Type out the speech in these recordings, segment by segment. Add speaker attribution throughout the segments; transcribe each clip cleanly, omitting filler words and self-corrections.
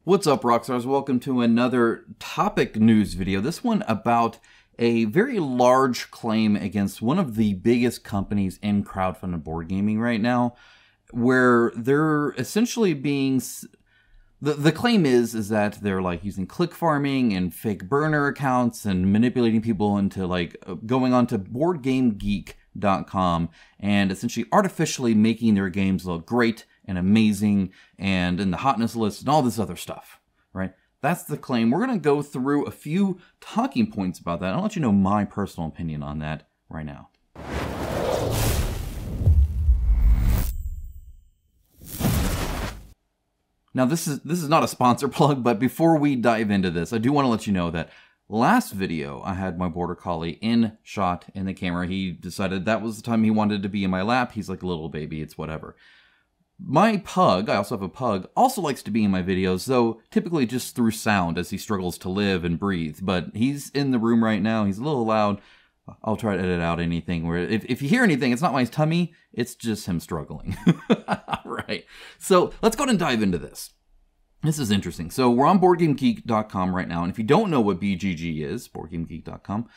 Speaker 1: What's up, Rockstars? Welcome to another topic news video. This one about a very large claim against one of the biggest companies in crowdfunded board gaming right now, where they're essentially being... The claim is that they're like using click farming and fake burner accounts and manipulating people into like going onto BoardGameGeek.com and essentially artificially making their games look great and amazing and in the hotness list and all this other stuff, right? That's the claim. We're going to go through a few talking points about that. I'll let you know my personal opinion on that right now. Now, this is not a sponsor plug, but before we dive into this, I do want to let you know that last video, I had my border collie in shot in the camera. He decided that was the time he wanted to be in my lap. He's like a little baby. It's whatever. My pug, I also have a pug, also likes to be in my videos, though typically just through sound as he struggles to live and breathe. But he's in the room right now. He's a little loud. I'll try to edit out anything where if you hear anything, it's not my tummy. It's just him struggling. Right. So let's go ahead and dive into this. This is interesting. So we're on BoardGameGeek.com right now. And if you don't know what BGG is, BoardGameGeek.com,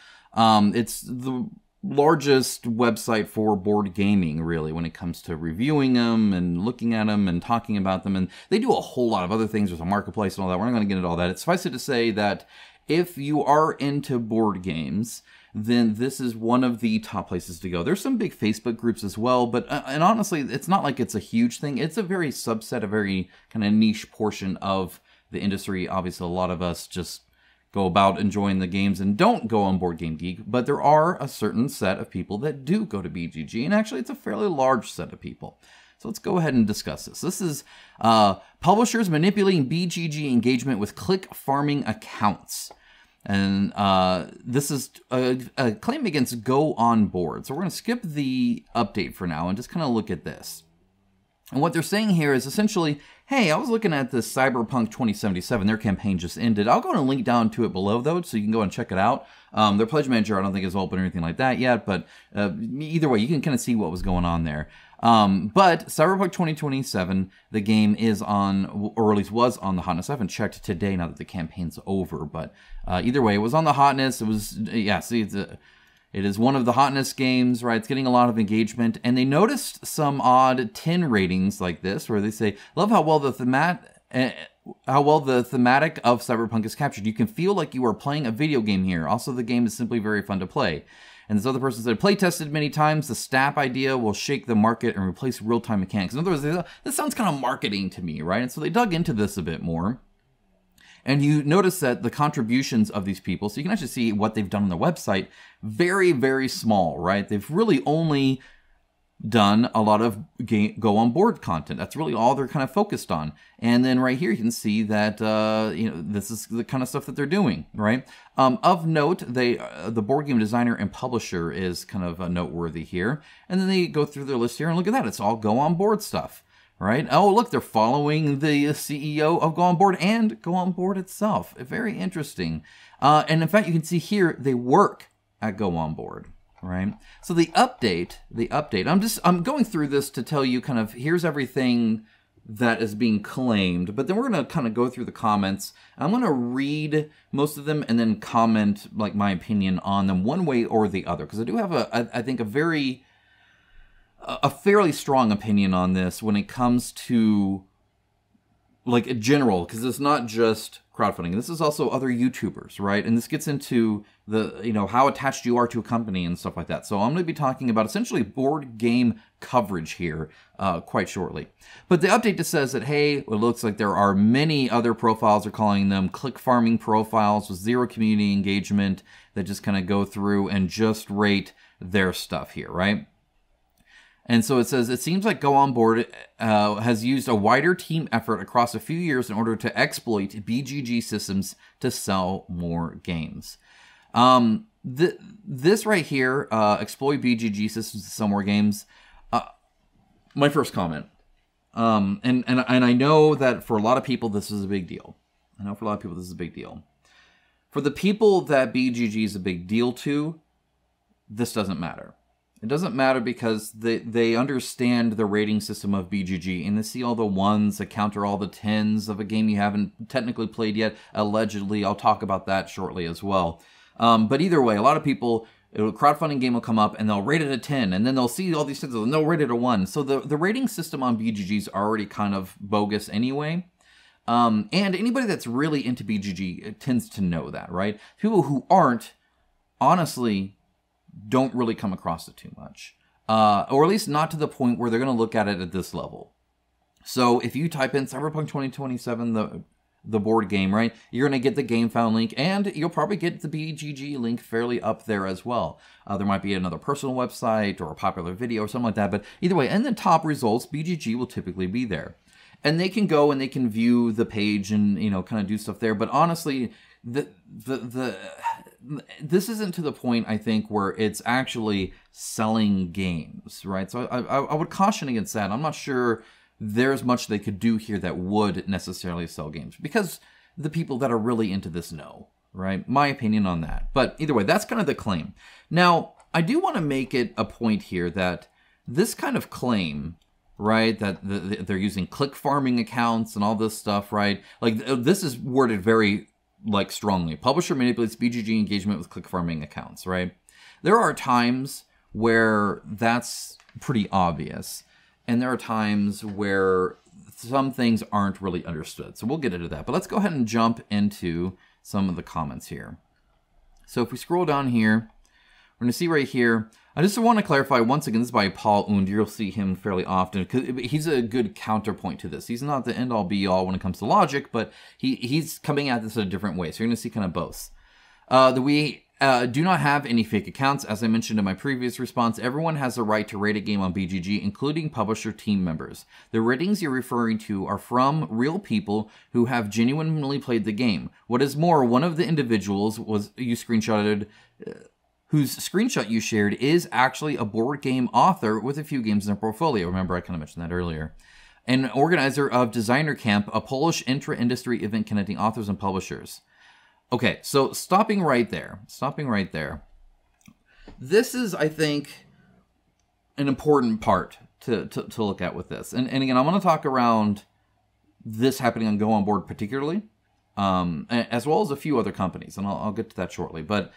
Speaker 1: it's the largest website for board gaming, really, when it comes to reviewing them and looking at them and talking about them. And they do a whole lot of other things. There's a marketplace and all that. We're not going to get into all that. It's suffice it to say that if you are into board games, then this is one of the top places to go. There's some big Facebook groups as well, but and honestly, it's not like it's a huge thing. It's a very subset, a very kind of niche portion of the industry. Obviously, a lot of us just go about enjoying the games and don't go on Board Game Geek, but there are a certain set of people that do go to BGG, and actually it's a fairly large set of people. So let's go ahead and discuss this. This is publishers manipulating BGG engagement with click farming accounts. And this is a claim against Go On Board. So we're going to skip the update for now and just kind of look at this. And what they're saying here is essentially, hey, I was looking at this Cyberpunk 2077. Their campaign just ended. I'll go and link down to it below, though, so you can go and check it out. Their pledge manager, I don't think is open or anything like that yet, but either way, you can kind of see what was going on there. But Cyberpunk 2027, the game is on, or at least was on the hotness. I haven't checked today now that the campaign's over, but either way, it was on the hotness. It was, yeah, see, it is one of the hotness games, right? It's getting a lot of engagement, and they noticed some odd 10 ratings like this, where they say, love how well the thematic of Cyberpunk is captured. You can feel like you are playing a video game here. Also, the game is simply very fun to play. And this other person said, play tested many times, the STAP idea will shake the market and replace real-time mechanics. In other words, this sounds kind of marketing to me, right? And so they dug into this a bit more. And you notice that the contributions of these people, so you can actually see what they've done on their website, very, very small, right? They've really only done a lot of Go On Board content. That's really all they're kind of focused on. And then right here, you can see that, this is the kind of stuff that they're doing, right? Of note, the board game designer and publisher is kind of noteworthy here. And then they go through their list here and look at that. It's all Go On Board stuff, right? Oh, look, they're following the CEO of Go On Board and Go On Board itself. Very interesting. And in fact, you can see here, they work at Go On Board. Right. So the update, I'm going through this to tell you kind of, here's everything that is being claimed, but then we're going to kind of go through the comments. I'm going to read most of them and then comment like my opinion on them one way or the other. Because I do have I think a fairly strong opinion on this when it comes to like a general, because it's not just crowdfunding. This is also other YouTubers, right? And this gets into the, how attached you are to a company and stuff like that. So I'm going to be talking about essentially board game coverage here quite shortly. But the update just says that, hey, it looks like there are many other profiles, they're calling them click farming profiles with zero community engagement that just kind of go through and just rate their stuff here, right? And so it says, it seems like Go On Board has used a wider team effort across a few years in order to exploit BGG systems to sell more games. This right here, exploit BGG systems to sell more games. My first comment, and I know that for a lot of people this is a big deal. For the people that BGG is a big deal to, this doesn't matter. It doesn't matter because they understand the rating system of BGG, and they see all the ones that counter all the 10s of a game you haven't technically played yet, allegedly. I'll talk about that shortly as well. But either way, a lot of people, a crowdfunding game will come up and they'll rate it a 10, and then they'll see all these things and they'll rate it a 1. So the rating system on BGG is already kind of bogus anyway. And anybody that's really into BGG tends to know that, right? People who aren't, honestly, don't really come across it too much. Or at least not to the point where they're going to look at it at this level. So if you type in Cyberpunk 2077, the board game, right, you're going to get the GameFound link, and you'll probably get the BGG link fairly up there as well. There might be another personal website or a popular video or something like that, but either way, in the top results, BGG will typically be there. And they can go and they can view the page and, you know, kind of do stuff there. But honestly, this isn't to the point, I think, where it's actually selling games, right? So I would caution against that. I'm not sure there's much they could do here that would necessarily sell games, because the people that are really into this know, right? My opinion on that. But either way, that's kind of the claim. Now, I do want to make it a point here that this kind of claim, right, that they're using click farming accounts and all this stuff, right? Like, this is worded very, like, strongly. Publisher manipulates BGG engagement with click farming accounts, right? There are times where that's pretty obvious, and there are times where some things aren't really understood. So we'll get into that. But let's go ahead and jump into some of the comments here. So if we scroll down here, we're going to see right here, I just want to clarify, once again, this is by Paul Und. You'll see him fairly often, because he's a good counterpoint to this. He's not the end-all, be-all when it comes to logic, but he's coming at this in a different way. So you're going to see kind of both. We do not have any fake accounts. As I mentioned in my previous response, everyone has the right to rate a game on BGG, including publisher team members. The ratings you're referring to are from real people who have genuinely played the game. What is more, one of the individuals you screenshotted... whose screenshot you shared is actually a board game author with a few games in their portfolio. Remember, I kind of mentioned that earlier. An organizer of Designer Camp, a Polish intra-industry event connecting authors and publishers. Okay, so stopping right there. This is, I think, an important part to look at with this. And again, I want to talk around this happening on Go On Board particularly, as well as a few other companies, and I'll get to that shortly. But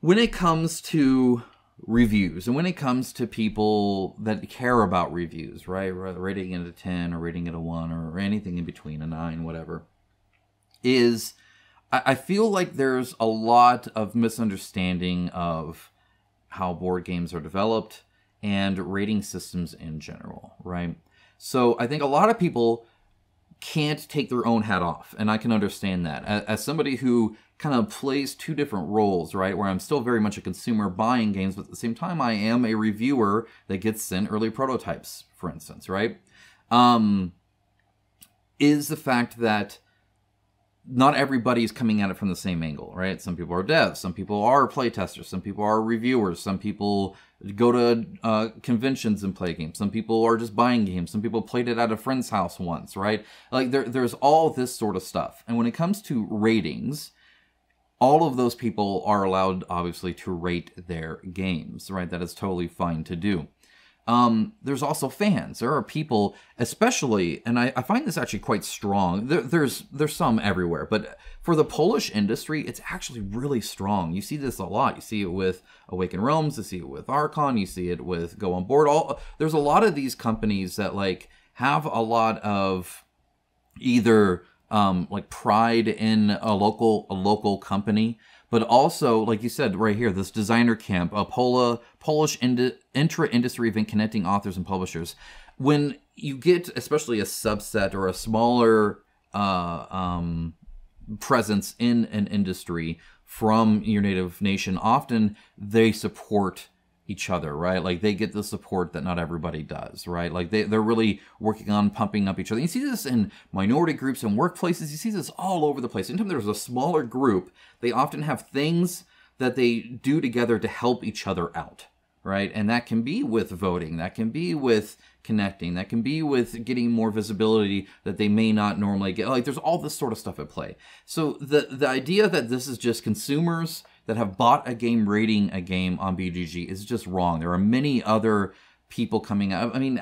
Speaker 1: when it comes to reviews, and when it comes to people that care about reviews, right, rating it a 10 or rating it a 1 or anything in between, a 9, whatever, I feel like there's a lot of misunderstanding of how board games are developed and rating systems in general, right? So I think a lot of people can't take their own hat off, and I can understand that. As somebody who kind of plays two different roles, right, where I'm still very much a consumer buying games, but at the same time I am a reviewer that gets sent early prototypes, for instance, right, is the fact that not everybody's coming at it from the same angle, right? Some people are devs, some people are playtesters, some people are reviewers, some people go to conventions and play games, some people are just buying games, some people played it at a friend's house once, right? Like, there's all this sort of stuff. And when it comes to ratings, all of those people are allowed, obviously, to rate their games, right? That is totally fine to do. There's also fans. There are people, especially, and I find this actually quite strong. There's some everywhere, but for the Polish industry, it's actually really strong. You see this a lot. You see it with Awaken Realms. You see it with Archon. You see it with Go On Board. There's a lot of these companies that like have a lot of either like pride in a local company, but also, like you said right here, this Designer Camp, a Polish intra-industry event connecting authors and publishers. When you get especially a subset or a smaller presence in an industry from your native nation, often they support each other, right? Like, they get the support that not everybody does, right? Like, they're really working on pumping up each other. You see this in minority groups and workplaces. You see this all over the place. Anytime there's a smaller group, they often have things that they do together to help each other out, right? And that can be with voting, that can be with connecting, that can be with getting more visibility that they may not normally get. Like, there's all this sort of stuff at play. So the idea that this is just consumers that have bought a game rating a game on BGG is just wrong. There are many other people coming out. I mean,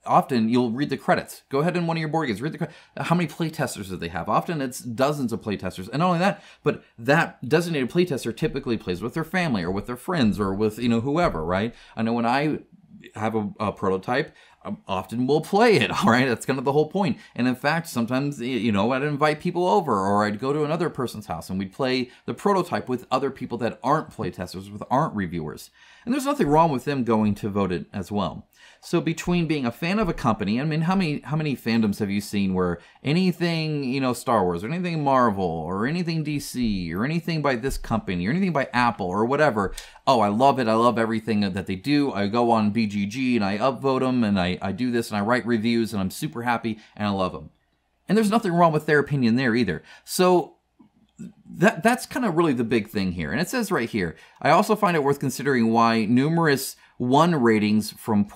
Speaker 1: often you'll read the credits. Go ahead in one of your board games, read the how many playtesters do they have? Often it's dozens of playtesters. And not only that, but that designated playtester typically plays with their family or with their friends or with, you know, whoever, right? I know when I have a prototype, often we'll play it, all right? That's kind of the whole point. And in fact, sometimes, you know, I'd invite people over, or I'd go to another person's house and we'd play the prototype with other people that aren't playtesters, with aren't reviewers. And there's nothing wrong with them going to vote it as well. So between being a fan of a company, I mean, how many fandoms have you seen where anything, you know, Star Wars or anything Marvel or anything DC or anything by this company or anything by Apple or whatever, oh, I love it, I love everything that they do, I go on BGG and I upvote them and I do this and I write reviews and I'm super happy and I love them. And there's nothing wrong with their opinion there either. So that's kind of really the big thing here. And it says right here, I also find it worth considering why numerous 1 ratings from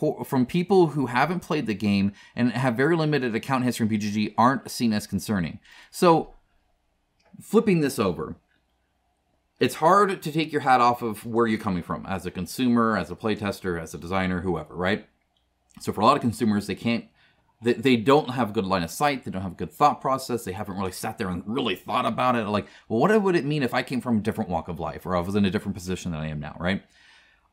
Speaker 1: people who haven't played the game and have very limited account history in BGG aren't seen as concerning. So flipping this over, it's hard to take your hat off of where you're coming from as a consumer, as a playtester, as a designer, whoever, right? So for a lot of consumers, they don't have a good line of sight. They don't have a good thought process. They haven't really sat there and really thought about it. Like, well, what would it mean if I came from a different walk of life or I was in a different position than I am now, right?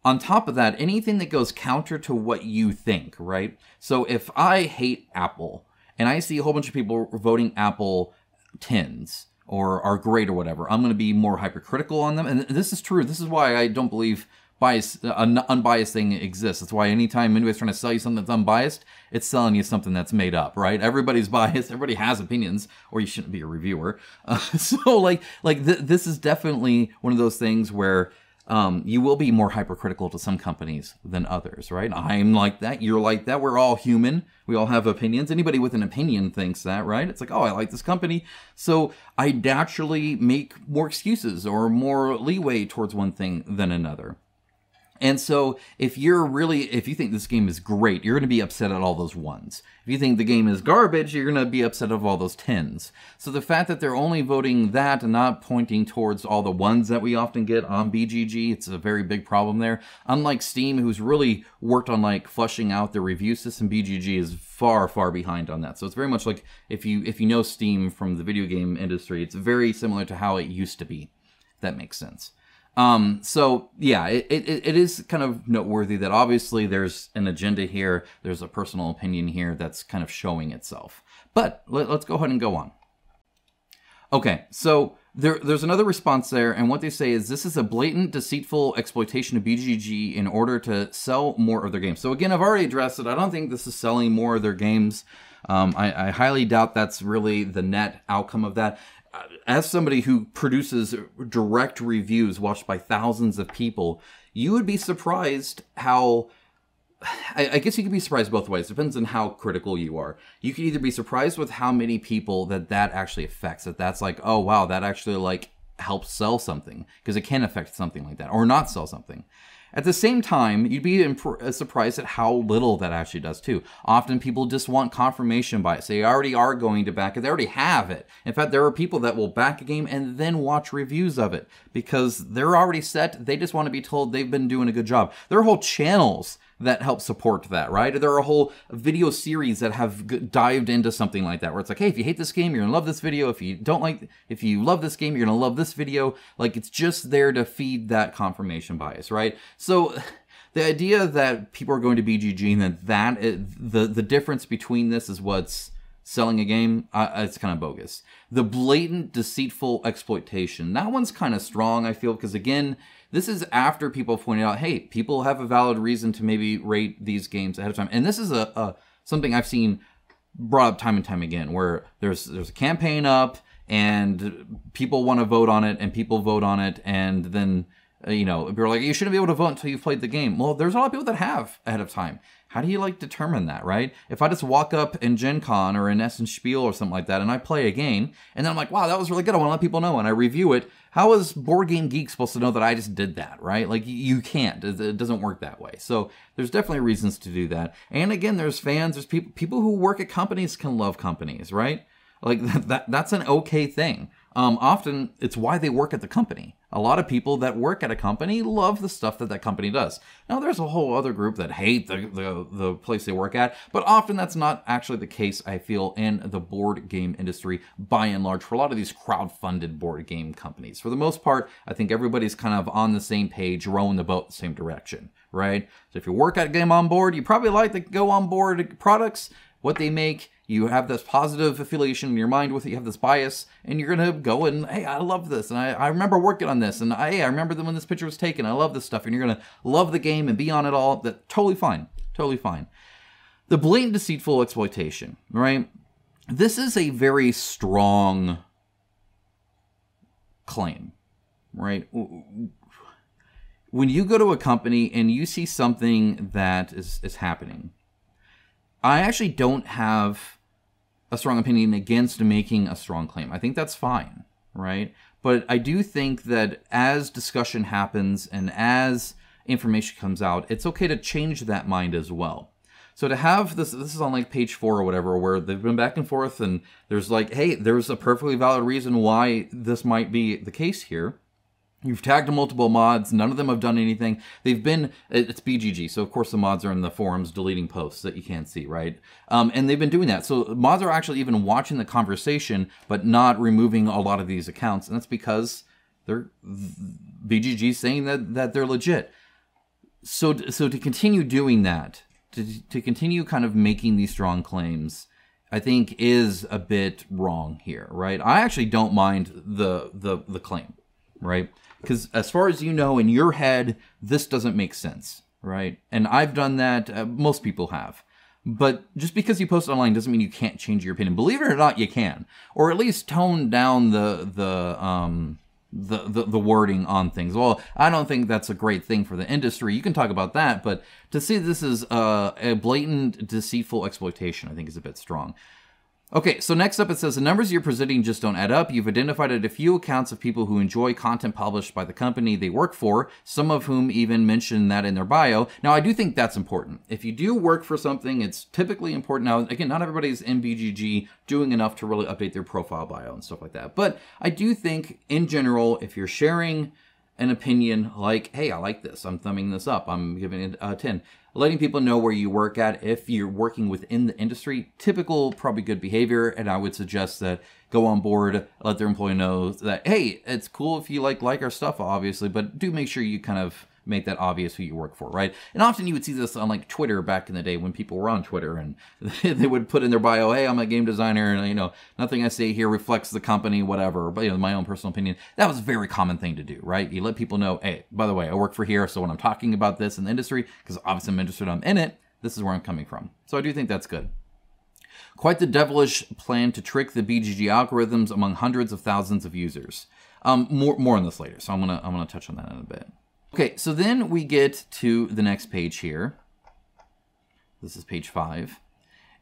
Speaker 1: On top of that, anything that goes counter to what you think, right? So if I hate Apple and I see a whole bunch of people voting Apple 10s or are great or whatever, I'm going to be more hypercritical on them. And this is true. This is why I don't believe an unbiased thing exists. That's why anytime anybody's trying to sell you something that's unbiased, it's selling you something that's made up, right? Everybody's biased. Everybody has opinions, or you shouldn't be a reviewer. This is definitely one of those things where you will be more hypercritical to some companies than others, right? I'm like that. You're like that. We're all human. We all have opinions. Anybody with an opinion thinks that, right? It's like, oh, I like this company, so I naturally make more excuses or more leeway towards one thing than another. And so if you think this game is great, you're going to be upset at all those 1s. If you think the game is garbage, you're going to be upset at all those 10s. So the fact that they're only voting that and not pointing towards all the 1s that we often get on BGG, it's a very big problem there. Unlike Steam, who's really worked on like fleshing out the review system, BGG is far, far behind on that. So it's very much like if you know Steam from the video game industry, it's very similar to how it used to be, if that makes sense. So yeah, it is kind of noteworthy that obviously there's an agenda here, there's a personal opinion here that's kind of showing itself. But let's go ahead and go on. Okay, so there's another response there, and what they say is this is a blatant, deceitful exploitation of BGG in order to sell more of their games. So again, I've already addressed it. I don't think this is selling more of their games. I highly doubt that's really the net outcome of that. As somebody who produces direct reviews watched by thousands of people, you would be surprised how... I guess you could be surprised both ways. It depends on how critical you are. You could either be surprised with how many people that actually affects. That's like, oh, wow, that actually like helps sell something. Because it can affect something like that. Or not sell something. At the same time, you'd be surprised at how little that actually does too. Often people just want confirmation bias. They already are going to back it. They already have it. In fact, there are people that will back a game and then watch reviews of it because they're already set. They just want to be told they've been doing a good job. There are whole channels that help support that, right? There are whole video series that have dived into something like that, where it's like, hey, if you hate this game, you're gonna love this video. If you love this game, you're gonna love this video. Like, it's just there to feed that confirmation bias, right? So the idea that people are going to BGG and the difference between this is what's selling a game, it's kind of bogus. The blatant, deceitful exploitation, that one's kind of strong, I feel, because again, this is after people pointed out, hey, people have a valid reason to maybe rate these games ahead of time. And this is something I've seen brought up time and time again, where there's a campaign up and people want to vote on it and people vote on it, and then people are like, you shouldn't be able to vote until you've played the game. Well, there's a lot of people that have ahead of time. How do you determine that, right? If I just walk up in Gen Con or in Essen Spiel or something like that and I play a game and then I'm like, wow, that was really good, I want to let people know, and I review it, how is Board Game Geek supposed to know that I just did that, right? Like, you can't. It doesn't work that way. So there's definitely reasons to do that. And again, there's fans, there's people who work at companies can love companies, right? Like, that's an okay thing. often it's why they work at the company. A lot of people that work at a company love the stuff that that company does. Now, there's a whole other group that hate the place they work at, but often that's not actually the case, I feel, in the board game industry, by and large, for a lot of these crowd-funded board game companies. For the most part, I think everybody's kind of on the same page, rowing the boat the same direction, right? So if you work at Game On Board, you probably like the Go On Board products, what they make. You have this positive affiliation in your mind with it. You have this bias, and you're going to go and, hey, I love this, and I remember working on this, and hey, I remember when this picture was taken. I love this stuff, and you're going to love the game and be on it all. That's totally fine. Totally fine. The blatant deceitful exploitation, right? This is a very strong claim, right? When you go to a company and you see something that is happening, I actually don't have a strong opinion against making a strong claim. I think that's fine, right? But I do think that as discussion happens and as information comes out, it's okay to change that mind as well. So to have this is on like page 4 or whatever, where they've been back and forth and there's like, hey, there's a perfectly valid reason why this might be the case here. You've tagged multiple mods. None of them have done anything. They've been, it's BGG, so of course the mods are in the forums deleting posts that you can't see, right? And they've been doing that. So mods are actually even watching the conversation, but not removing a lot of these accounts. And that's because they're BGG saying that they're legit. So to continue doing that, to continue kind of making these strong claims, I think is a bit wrong here, right? I actually don't mind the claim, right? Because as far as you know, in your head, this doesn't make sense, right? And I've done that. Most people have. But just because you post online doesn't mean you can't change your opinion. Believe it or not, you can. Or at least tone down the wording on things. Well, I don't think that's a great thing for the industry. You can talk about that, but to see this as a blatant, deceitful exploitation, I think is a bit strong. Okay, so next up it says, the numbers you're presenting just don't add up. You've identified a few accounts of people who enjoy content published by the company they work for, some of whom even mention that in their bio. Now, I do think that's important. If you do work for something, it's typically important. Now, again, not everybody's in BGG doing enough to really update their profile bio and stuff like that. But I do think, in general, if you're sharing an opinion like, hey, I like this, I'm thumbing this up, I'm giving it a 10. Letting people know where you work at, if you're working within the industry, typical, probably good behavior, and I would suggest that Go On Board, let their employee know that, hey, it's cool if you like our stuff, obviously, but do make sure you kind of make that obvious who you work for, right? And often you would see this on like Twitter back in the day when people were on Twitter and they would put in their bio, hey, I'm a game designer and, you know, nothing I say here reflects the company, whatever, but, you know, my own personal opinion. That was a very common thing to do, right? You let people know, hey, by the way, I work for here, so when I'm talking about this in the industry, because obviously I'm interested, I'm in it, this is where I'm coming from. So I do think that's good. Quite the devilish plan to trick the BGG algorithms among hundreds of thousands of users. More on this later, so I'm gonna touch on that in a bit. Okay, so then we get to the next page here. This is page 5.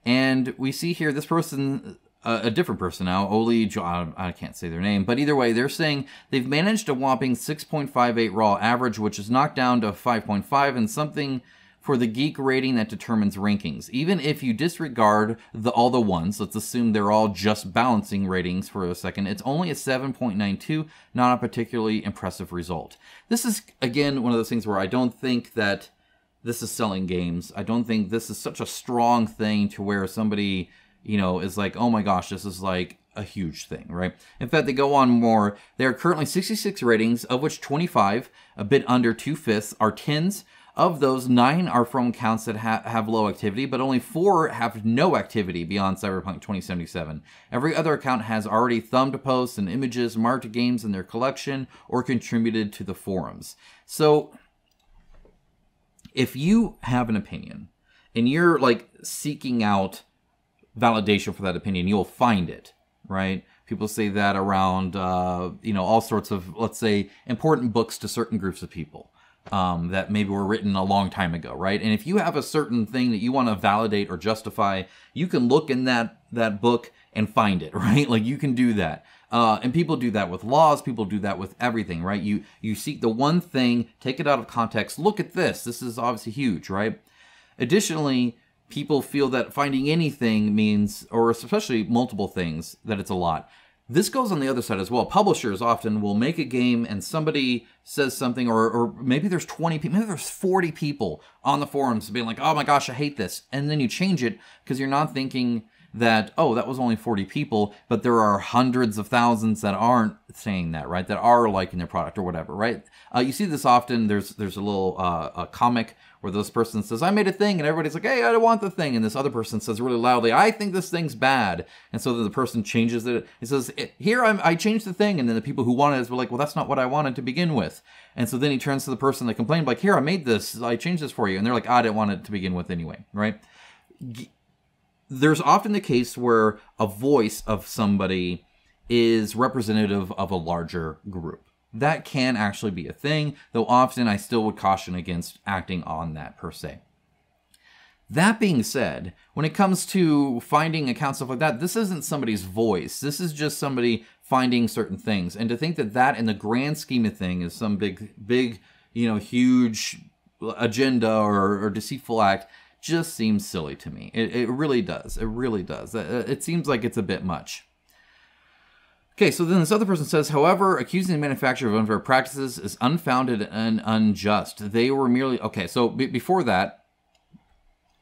Speaker 1: And we see here this person, a different person now, Oli, I can't say their name, but either way, they're saying they've managed a whopping 6.58 raw average, which is knocked down to 5.5 and something for the geek rating that determines rankings. Even if you disregard all the ones, let's assume they're all just balancing ratings for a second, it's only a 7.92, not a particularly impressive result. This is, again, one of those things where I don't think that this is selling games. I don't think this is such a strong thing to where somebody, you know, is like, oh my gosh, this is like a huge thing, right? In fact, they go on more. There are currently 66 ratings, of which 25, a bit under 2/5, are 10s. Of those, 9 are from accounts that have low activity, but only 4 have no activity beyond Cyberpunk 2077. Every other account has already thumbed posts and images, marked games in their collection, or contributed to the forums. So, if you have an opinion, and you're like seeking out validation for that opinion, you'll find it, right? People say that around, you know, all sorts of, let's say, important books to certain groups of people. That maybe were written a long time ago, right? And if you have a certain thing that you want to validate or justify, you can look in that book and find it, right? Like you can do that. And people do that with laws, people do that with everything, right? You seek the one thing, take it out of context, look at this. This is obviously huge, right? Additionally, people feel that finding anything means, or especially multiple things, that it's a lot. This goes on the other side as well. Publishers often will make a game and somebody says something, or maybe there's 20 people, maybe there's 40 people on the forums being like, oh my gosh, I hate this. And then you change it because you're not thinking that, oh, that was only 40 people, but there are hundreds of thousands that aren't saying that, right? That are liking their product or whatever, right? You see this often. There's a little a comic where this person says, I made a thing, and everybody's like, hey, I don't want the thing. And this other person says really loudly, I think this thing's bad. And so then the person changes it. He says, here, I changed the thing. And then the people who wanted it were like, well, that's not what I wanted to begin with. And so then he turns to the person that complained, like, here, I made this. I changed this for you. And they're like, I didn't want it to begin with anyway, right? There's often the case where a voice of somebody is representative of a larger group. That can actually be a thing, though often I still would caution against acting on that per se. That being said, when it comes to finding accounts, stuff like that, this isn't somebody's voice. This is just somebody finding certain things. And to think that that in the grand scheme of thing is some big, huge agenda or deceitful act just seems silly to me. It really does. It really does. It seems like it's a bit much. Okay, so then this other person says, however, accusing the manufacturer of unfair practices is unfounded and unjust. They were merely... Okay, so before that,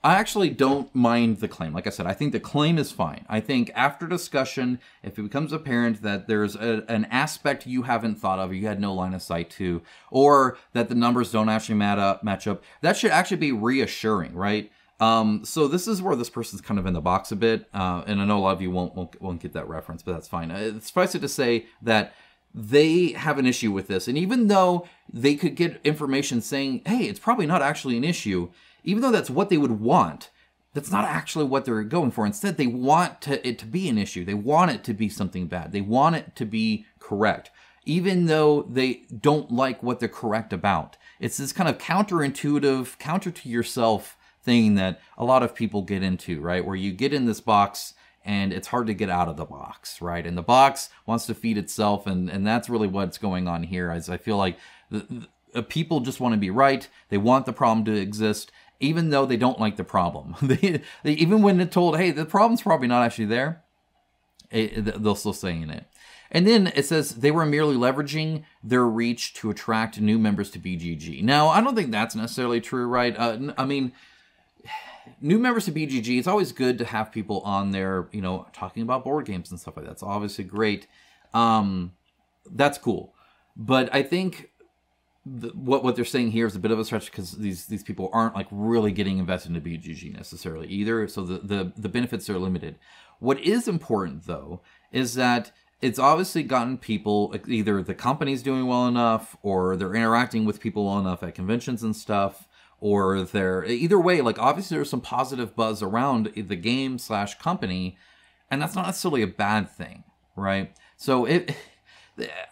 Speaker 1: I actually don't mind the claim. Like I said, I think the claim is fine. I think after discussion, if it becomes apparent that there's an aspect you haven't thought of, or you had no line of sight to, or that the numbers don't actually match up, that should actually be reassuring, right? So this is where this person's kind of in the box a bit, and I know a lot of you won't get that reference, but that's fine. Suffice it to say that they have an issue with this, and even though they could get information saying, hey, it's probably not actually an issue, even though that's what they would want, that's not actually what they're going for. Instead, they want it to be an issue. They want it to be something bad. They want it to be correct, even though they don't like what they're correct about. It's this kind of counterintuitive, counter to yourself thing that a lot of people get into, right? Where you get in this box and it's hard to get out of the box, right? And the box wants to feed itself, and that's really what's going on here. As I feel like people just want to be right. They want the problem to exist, even though they don't like the problem. they even when they're told, hey, the problem's probably not actually there, they'll still stay in it. And then it says they were merely leveraging their reach to attract new members to BGG. Now, I don't think that's necessarily true, right? I mean, new members to BGG, it's always good to have people on there, talking about board games and stuff like that. It's obviously great. That's cool. But I think what they're saying here is a bit of a stretch, because these people aren't like really getting invested into BGG necessarily either. So the benefits are limited. What is important, though, is that it's obviously gotten people, either the company's doing well enough, or they're interacting with people well enough at conventions and stuff, or either way, like obviously there's some positive buzz around the game / company, and that's not necessarily a bad thing, right? So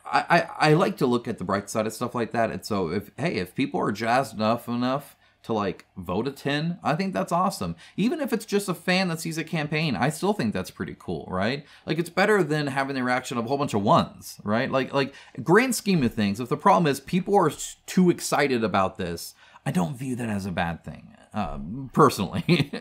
Speaker 1: I like to look at the bright side of stuff like that. And so if people are jazzed enough to like vote a 10, I think that's awesome. Even if it's just a fan that sees a campaign, I still think that's pretty cool, right? Like it's better than having the reaction of a whole bunch of ones, right? Like grand scheme of things, if the problem is people are too excited about this, I don't view that as a bad thing, personally.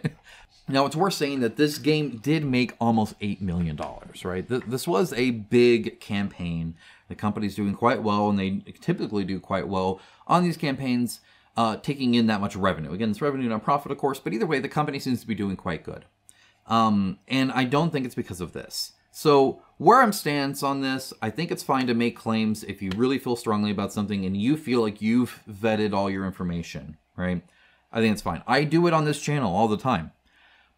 Speaker 1: Now, it's worth saying that this game did make almost $8 million, right? This was a big campaign. The company's doing quite well, and they typically do quite well on these campaigns, taking in that much revenue. Again, it's revenue, not profit, of course, but either way, the company seems to be doing quite good. And I don't think it's because of this. So where I'm stance on this, I think it's fine to make claims if you really feel strongly about something and you feel like you've vetted all your information, right? I think it's fine. I do it on this channel all the time.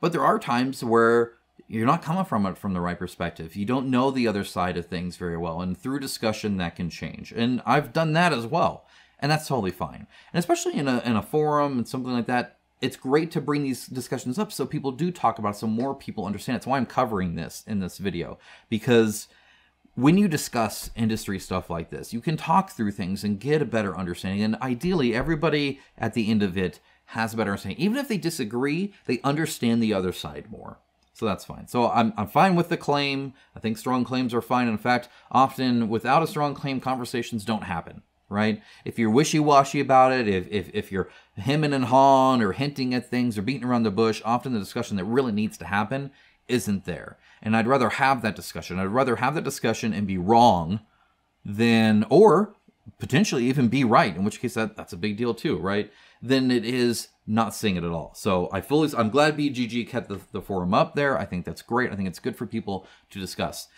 Speaker 1: But there are times where you're not coming from it from the right perspective. You don't know the other side of things very well. And through discussion, that can change. And I've done that as well. And that's totally fine. And especially in a forum and something like that, it's great to bring these discussions up so people do talk about it, so more people understand it. That's why I'm covering this in this video. Because when you discuss industry stuff like this, you can talk through things and get a better understanding. And ideally, everybody at the end of it has a better understanding. Even if they disagree, they understand the other side more. So that's fine. So I'm fine with the claim. I think strong claims are fine. In fact, often without a strong claim, conversations don't happen, right? If you're wishy-washy about it, if you're hemming and hawing or hinting at things or beating around the bush, often the discussion that really needs to happen isn't there. And I'd rather have that discussion. I'd rather have that discussion and be wrong than, or potentially even be right, in which case that's a big deal too, right? Than it is not seeing it at all. So I'm glad BGG kept the forum up there. I think that's great. I think it's good for people to discuss.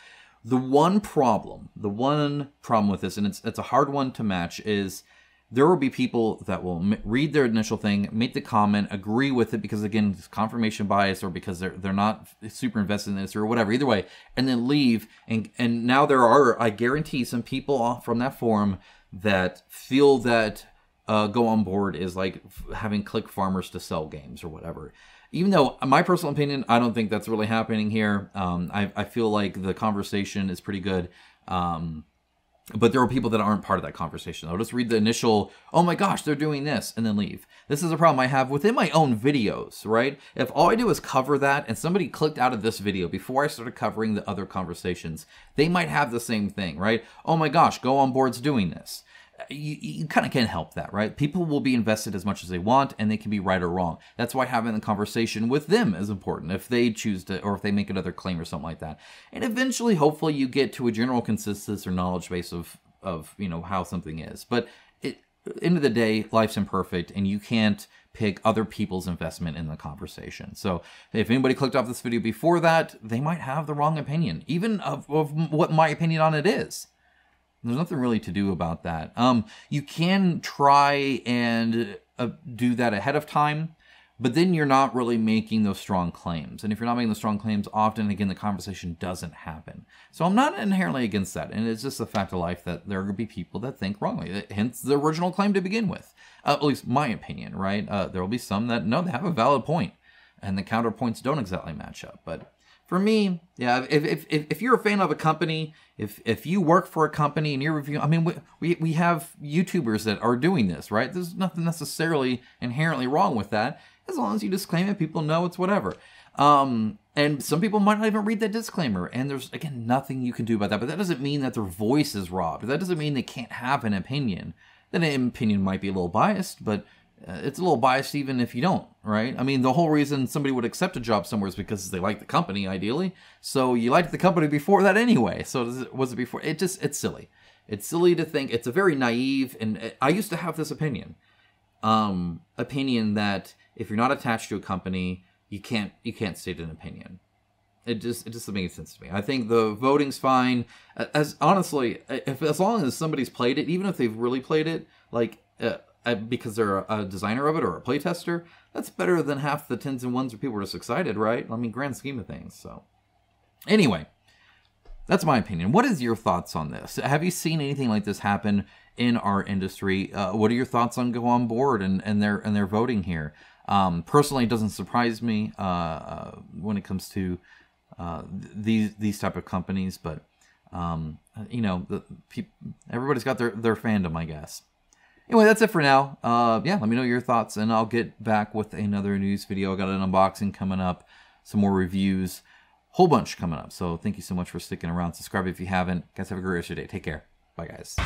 Speaker 1: The one problem with this, and it's a hard one to match, is there will be people that will read their initial thing, make the comment, agree with it because, again, it's confirmation bias or because they're not super invested in this or whatever, either way, and then leave. And now there are, I guarantee, some people from that forum that feel that Go On Board is like having click farmers to sell games or whatever. Even though, in my personal opinion, I don't think that's really happening here. I feel like the conversation is pretty good. But there are people that aren't part of that conversation. They'll just read the initial, oh my gosh, they're doing this, and then leave. This is a problem I have within my own videos, right? If all I do is cover that, and somebody clicked out of this video before I started covering the other conversations, they might have the same thing, right? Oh my gosh, Go On Board's doing this. You kind of can't help that, right? People will be invested as much as they want, and they can be right or wrong. That's why having the conversation with them is important, if they choose to, or if they make another claim or something like that. And eventually, hopefully, you get to a general consensus or knowledge base of how something is. But at the end of the day, life's imperfect, and you can't pick other people's investment in the conversation. So if anybody clicked off this video before that, they might have the wrong opinion, even of what my opinion on it is. There's nothing really to do about that. You can try and do that ahead of time, but then you're not really making those strong claims. And if you're not making the strong claims, often, again, the conversation doesn't happen. So I'm not inherently against that. And it's just a fact of life that there are going to be people that think wrongly, hence the original claim to begin with. At least my opinion, right? There will be some that, no, they have a valid point, and the counterpoints don't exactly match up. But for me, yeah, if you're a fan of a company, if you work for a company and you're reviewing, I mean, we have YouTubers that are doing this, right? There's nothing necessarily inherently wrong with that, as long as you disclaim it, people know it's whatever. And some people might not even read that disclaimer, and there's, again, nothing you can do about that. But that doesn't mean that their voice is robbed. That doesn't mean they can't have an opinion. That opinion might be a little biased, but it's a little biased even if you don't, right? I mean, the whole reason somebody would accept a job somewhere is because they like the company, ideally. So you liked the company before that anyway. So was it before? It's silly. It's silly to think. It's a very naive, and I used to have this opinion that if you're not attached to a company, you can't state an opinion. It just doesn't make sense to me. I think the voting's fine. As honestly, as long as somebody's played it, even if they've really played it, like because they're a designer of it or a playtester, that's better than half the tens and ones where people are just excited, right? I mean, grand scheme of things. So anyway, that's my opinion. What is your thoughts on this? Have you seen anything like this happen in our industry? What are your thoughts on Go On Board and their voting here? Personally, it doesn't surprise me when it comes to these type of companies, but everybody's got their fandom, I guess. Anyway, that's it for now. Yeah, let me know your thoughts, and I'll get back with another news video. I got an unboxing coming up, some more reviews, whole bunch coming up. So thank you so much for sticking around. Subscribe if you haven't. Guys, have a great rest of your day. Take care. Bye, guys.